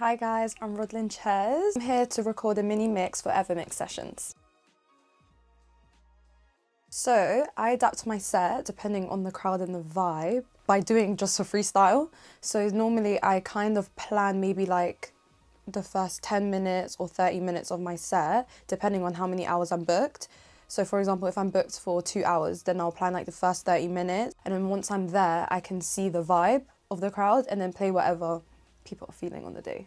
Hi guys, I'm Rodlin Chez. I'm here to record a mini mix for Evermix Sessions. So I adapt my set depending on the crowd and the vibe by doing just a freestyle. So normally I kind of plan maybe like the first 10 minutes or 30 minutes of my set, depending on how many hours I'm booked. So for example, if I'm booked for 2 hours, then I'll plan like the first 30 minutes. And then once I'm there, I can see the vibe of the crowd and then play whatever people are feeling on the day.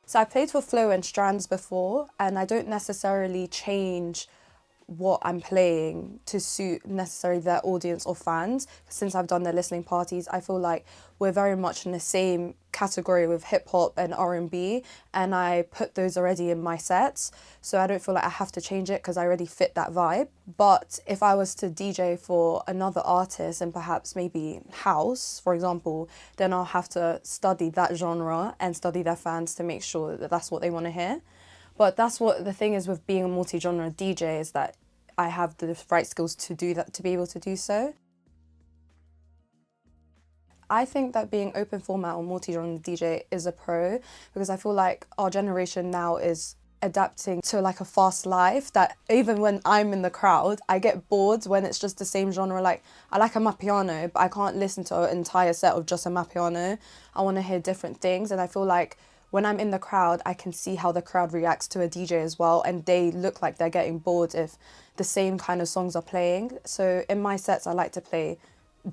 So I played for FLO and Strandz before, and I don't necessarily change what I'm playing to suit necessarily their audience or fans. Since I've done their listening parties, I feel like we're very much in the same category with hip hop and R&B, and I put those already in my sets. So I don't feel like I have to change it because I already fit that vibe. But if I was to DJ for another artist and perhaps maybe house, for example, then I'll have to study that genre and study their fans to make sure that that's what they want to hear. But that's what the thing is with being a multi-genre DJ, is that I have the right skills to do that, to be able to do so. I think that being open format or multi-genre DJ is a pro, because I feel like our generation now is adapting to like a fast life, that even when I'm in the crowd, I get bored when it's just the same genre. Like, I like Amapiano, but I can't listen to an entire set of just Amapiano. I want to hear different things, and I feel like when I'm in the crowd, I can see how the crowd reacts to a DJ as well, and they look like they're getting bored if the same kind of songs are playing. So in my sets, I like to play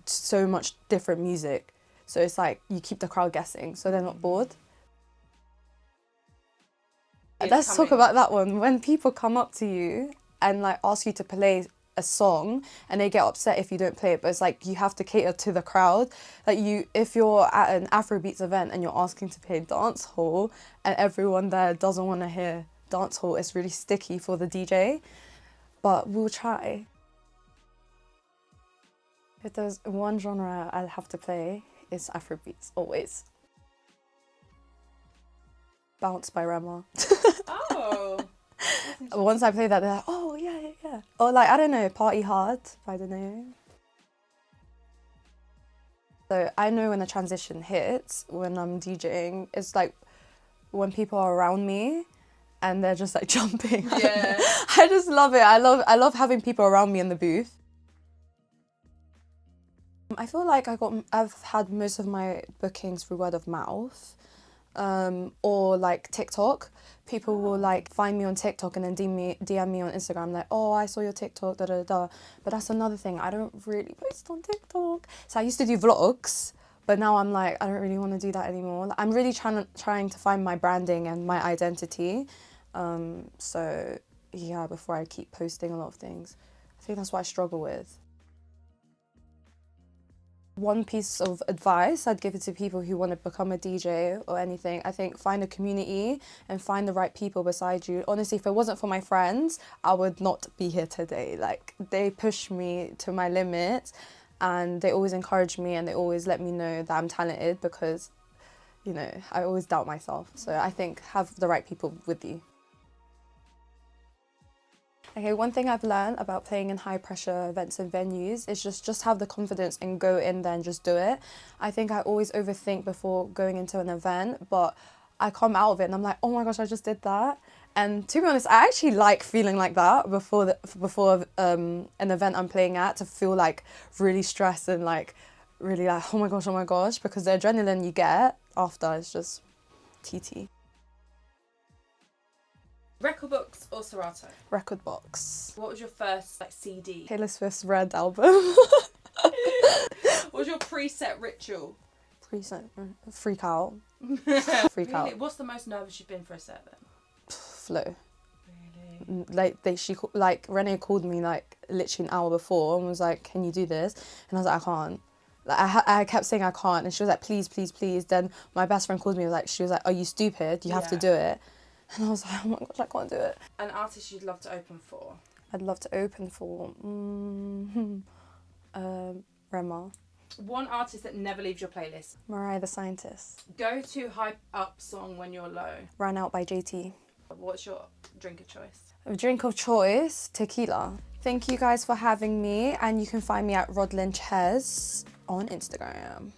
so much different music. So it's like you keep the crowd guessing, so they're not bored. Let's talk about that one. When people come up to you and like ask you to play a song and they get upset if you don't play it, but it's like you have to cater to the crowd. Like, if you're at an Afrobeats event and you're asking to play dancehall and everyone there doesn't want to hear dancehall, it's really sticky for the DJ, but we'll try. If there's one genre I'll have to play, it's Afrobeats, always. Bounce by Rema. Oh. Once I play that, they're like, oh, yeah. Or like, I don't know, Party Hard, I don't know. So I know when the transition hits, when I'm DJing, it's like when people are around me and they're just like jumping. Yeah. I just love it. I love having people around me in the booth. I feel like I've had most of my bookings through word of mouth. Or like TikTok. People will like find me on TikTok and then DM me on Instagram like, oh, I saw your TikTok, da da da. But that's another thing, I don't really post on TikTok. So I used to do vlogs, but now I'm like, I don't really want to do that anymore. I'm really trying to find my branding and my identity. So yeah, before I keep posting a lot of things. I think that's what I struggle with. One piece of advice I'd give it to people who want to become a DJ or anything, I think find a community and find the right people beside you. Honestly, if it wasn't for my friends, I would not be here today. Like, they push me to my limits and they always encourage me and they always let me know that I'm talented, because, you know, I always doubt myself. So I think have the right people with you. Okay, one thing I've learned about playing in high pressure events and venues is just have the confidence and go in there and just do it. I think I always overthink before going into an event, but I come out of it and I'm like, oh my gosh, I just did that. And to be honest, I actually like feeling like that before an event I'm playing at, to feel like really stressed and like really like, oh my gosh, because the adrenaline you get after is just TT. Record box or Serato? Record box. What was your first like CD? Taylor Swift's Red album. What was your preset ritual? Freak out. Freak Really? out. What's the most nervous you've been for a set then? FLO. Really? Like Renee called me like literally an hour before and was like, can you do this? And I was like, I can't. Like, I kept saying I can't, and she was like, please. Then my best friend called me, she was like, are you stupid? You have to do it. And I was like, oh my gosh, I can't do it. An artist you'd love to open for? I'd love to open for Rema. One artist that never leaves your playlist? Mariah the Scientist. Go to hype up song when you're low? Ran Out by JT. What's your drink of choice? A drink of choice, tequila. Thank you guys for having me, and you can find me at Rodlin Chez on Instagram.